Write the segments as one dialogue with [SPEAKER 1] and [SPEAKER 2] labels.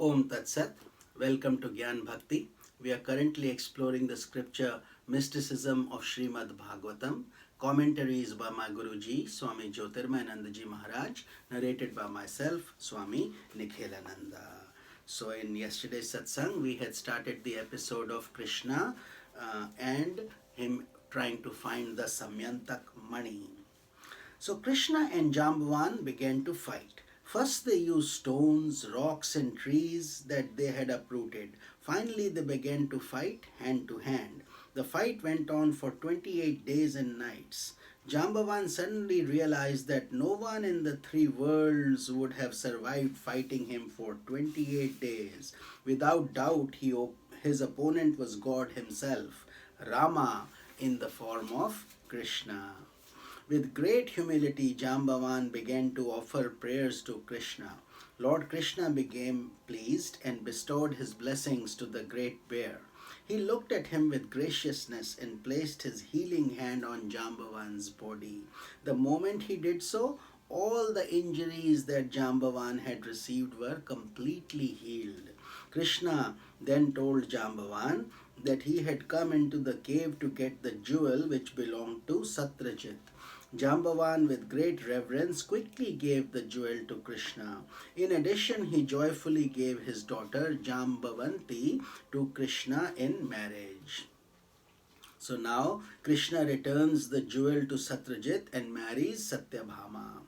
[SPEAKER 1] Om Tat Sat. Welcome to Gyan Bhakti. We are currently exploring the scripture Mysticism of Srimad Bhagavatam. Commentaries by my Guruji, Swami Jyotirmayananda Maharaj, narrated by myself, Swami Nikhilananda. So in yesterday's satsang, we had started the episode of Krishna and him trying to find the Samyantak Mani. So Krishna and Jambavan began to fight. First they used stones, rocks and trees that they had uprooted. Finally they began to fight hand to hand. The fight went on for 28 days and nights. Jambavan suddenly realized that no one in the three worlds would have survived fighting him for 28 days. Without doubt, his opponent was God himself, Rama, in the form of Krishna. With great humility, Jambavan began to offer prayers to Krishna. Lord Krishna became pleased and bestowed his blessings to the great bear. He looked at him with graciousness and placed his healing hand on Jambavan's body. The moment he did so, all the injuries that Jambavan had received were completely healed. Krishna then told Jambavan that he had come into the cave to get the jewel which belonged to Satyajit. Jambavan, with great reverence, quickly gave the jewel to Krishna. In addition, he joyfully gave his daughter Jambavanti to Krishna in marriage. So now Krishna returns the jewel to Satyajit and marries Satyabhama.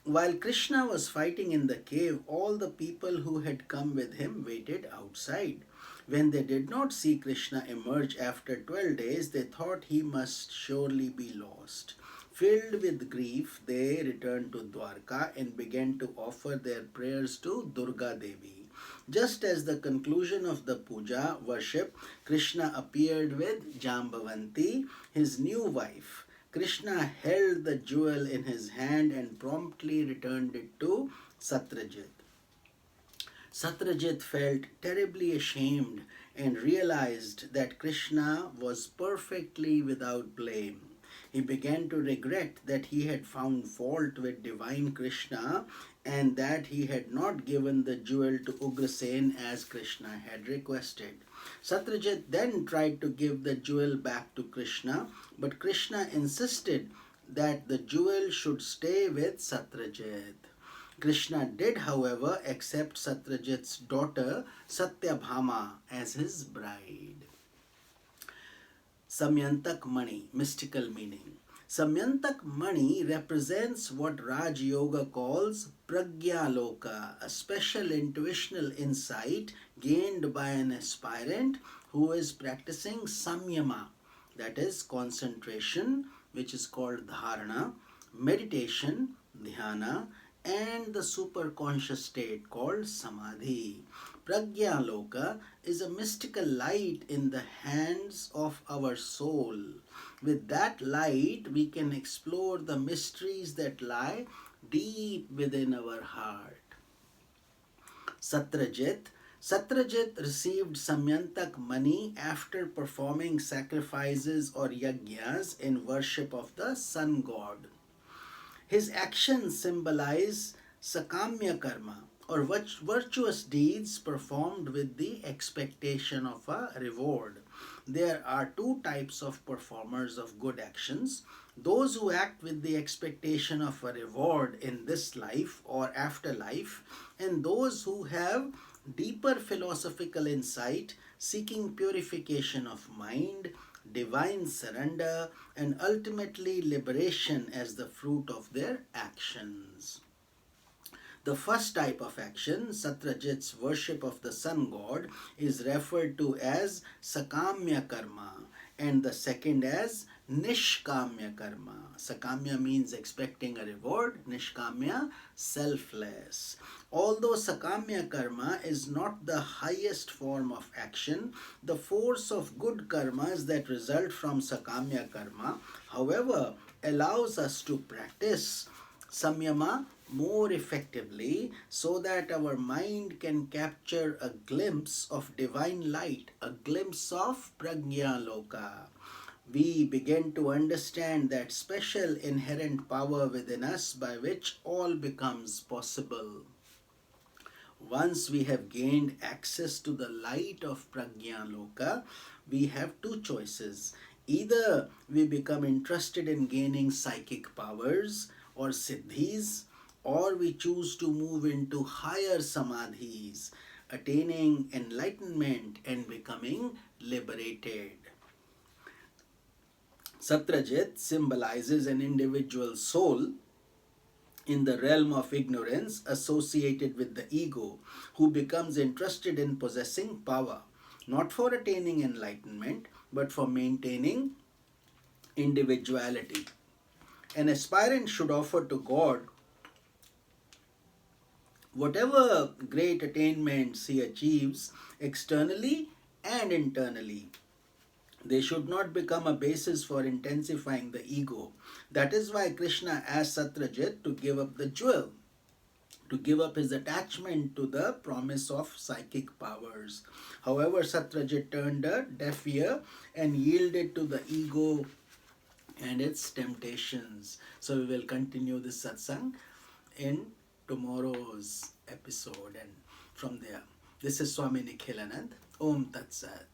[SPEAKER 1] While Krishna was fighting in the cave, all the people who had come with him waited outside. When they did not see Krishna emerge after 12 days, they thought he must surely be lost. Filled with grief, they returned to Dwarka and began to offer their prayers to Durga Devi. Just as the conclusion of the puja worship, Krishna appeared with Jambavanti, his new wife. Krishna held the jewel in his hand and promptly returned it to Satyajit. Satyajit felt terribly ashamed and realized that Krishna was perfectly without blame. He began to regret that he had found fault with divine Krishna and that he had not given the jewel to Ugrasen as Krishna had requested. Satyajit then tried to give the jewel back to Krishna, but Krishna insisted that the jewel should stay with Satyajit. Krishna did, however, accept Satyajit's daughter Satyabhama as his bride. Samyantak Mani, mystical meaning. Samyantak Mani represents what Raj Yoga calls Pragya Loka, a special intuitional insight gained by an aspirant who is practicing samyama, that is concentration, which is called dharana, meditation, dhyana, and the superconscious state called samadhi. Pragya Loka is a mystical light in the hands of our soul. With that light, we can explore the mysteries that lie deep within our heart. Satyajit received Samyantak Mani after performing sacrifices or yajnas in worship of the sun god. His actions symbolize sakamya karma, or virtuous deeds performed with the expectation of a reward. There are two types of performers of good actions: those who act with the expectation of a reward in this life or afterlife, and those who have deeper philosophical insight, seeking purification of mind, divine surrender, and ultimately liberation as the fruit of their actions. The first type of action, Satyajit's worship of the sun god, is referred to as sakamya karma, and the second as nishkamya karma. Sakamya means expecting a reward, nishkamya, selfless. Although sakamya karma is not the highest form of action, the force of good karmas that result from sakamya karma, however, allows us to practice samyama more effectively so that our mind can capture a glimpse of divine light, a glimpse of pragya loka. We begin to understand that special inherent power within us by which all becomes possible. Once we have gained access to the light of Prajna Loka, we have two choices. Either we become interested in gaining psychic powers or siddhis, or we choose to move into higher samadhis, attaining enlightenment and becoming liberated. Satrajit symbolizes an individual soul in the realm of ignorance associated with the ego, who becomes interested in possessing power, not for attaining enlightenment, but for maintaining individuality. An aspirant should offer to God whatever great attainments he achieves externally and internally. They should not become a basis for intensifying the ego. That is why Krishna asked Satrajit to give up the jewel, to give up his attachment to the promise of psychic powers. However, Satrajit turned a deaf ear and yielded to the ego and its temptations. So we will continue this satsang in tomorrow's episode and from there. This is Swami Nikhilanand. Om Tat Sat.